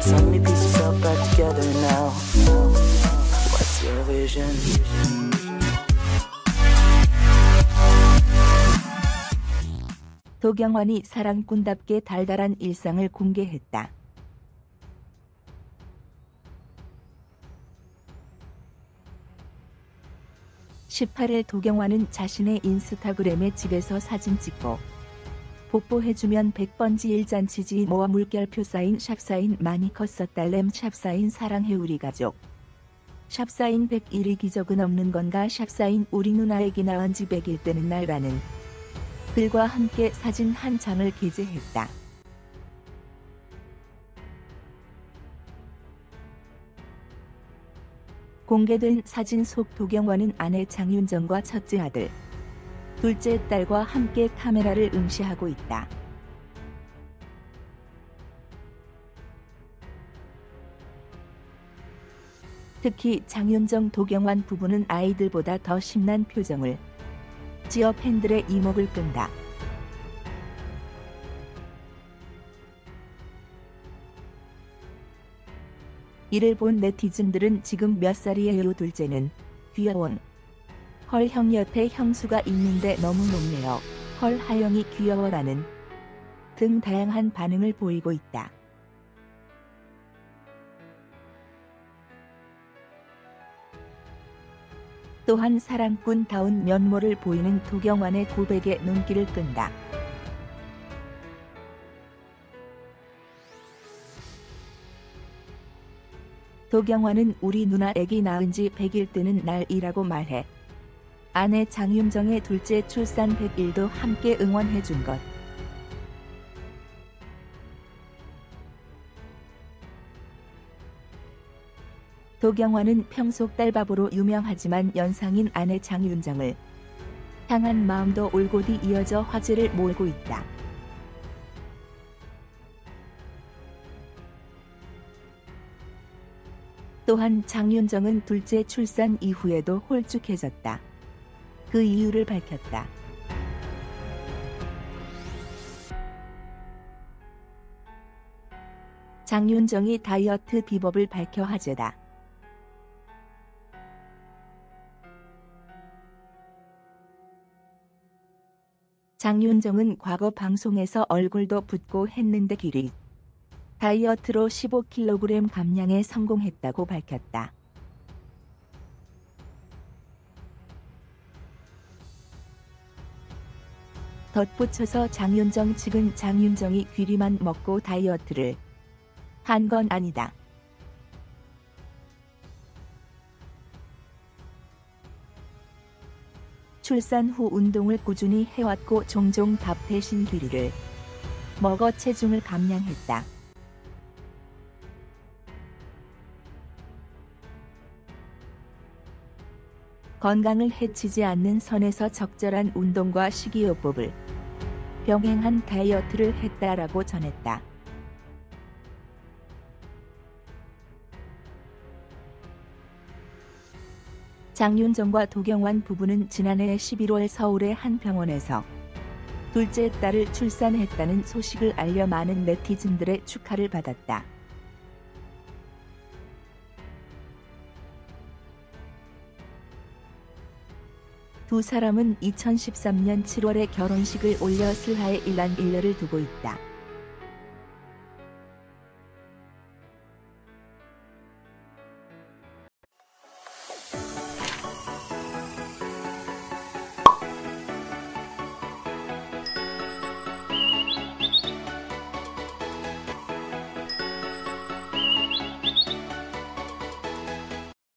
so many pieces all back together now. What's your vision? 도경완이 사랑꾼답게 달달한 일상을 공개했다. 18일 도경완은 자신의 인스타그램에 집에서 사진 찍고 뽀뽀해주면 100번지 일잔치지 모아 물결표 사인 샵사인 많이 컸었달램 샵사인 사랑해 우리 가족 샵사인 100일이 기적은 없는 건가 샵사인 우리 누나 애기 낳은 지 100일 되는 날라는 글과 함께 사진 한 장을 게재했다. 공개된 사진 속 도경완은 아내 장윤정과 첫째 아들, 둘째 딸과 함께 카메라를 응시하고 있다. 특히 장윤정 도경완 부부는 아이들보다 더 신난 표정을 지어 팬들의 이목을 끈다. 이를 본 네티즌들은 지금 몇 살이에요 둘째는 귀여운 헐 형 옆에 형수가 있는데 너무 높네요. 헐 하영이 귀여워라는 등 다양한 반응을 보이고 있다. 또한 사랑꾼다운 면모를 보이는 도경완의 고백에 눈길을 끈다. 도경완은 우리 누나 애기 낳은 지 100일 되는 날이라고 말해 아내 장윤정의 둘째 출산 100일도 함께 응원해준 것. 도경완은 평소 딸바보로 유명하지만 연상인 아내 장윤정을 향한 마음도 올곧이 이어져 화제를 모으고 있다. 또한 장윤정은 둘째 출산 이후에도 홀쭉해졌다. 그 이유를 밝혔다. 장윤정이 다이어트 비법을 밝혀 화제다. 장윤정은 과거 방송에서 얼굴도 붓고 했는데 길이 다이어트로 15kg 감량에 성공했다고 밝혔다. 덧붙여서 장윤정 측은 장윤정이 귀리만 먹고 다이어트를 한 건 아니다. 출산 후 운동을 꾸준히 해왔고 종종 밥 대신 귀리를 먹어 체중을 감량했다. 건강을 해치지 않는 선에서 적절한 운동과 식이요법을 병행한 다이어트를 했다라고 전했다. 장윤정과 도경완 부부는 지난해 11월 서울의 한 병원에서 둘째 딸을 출산했다는 소식을 알려 많은 네티즌들의 축하를 받았다. 두 사람은 2013년 7월에 결혼식을 올려 슬하에 일란 일녀를 두고 있다.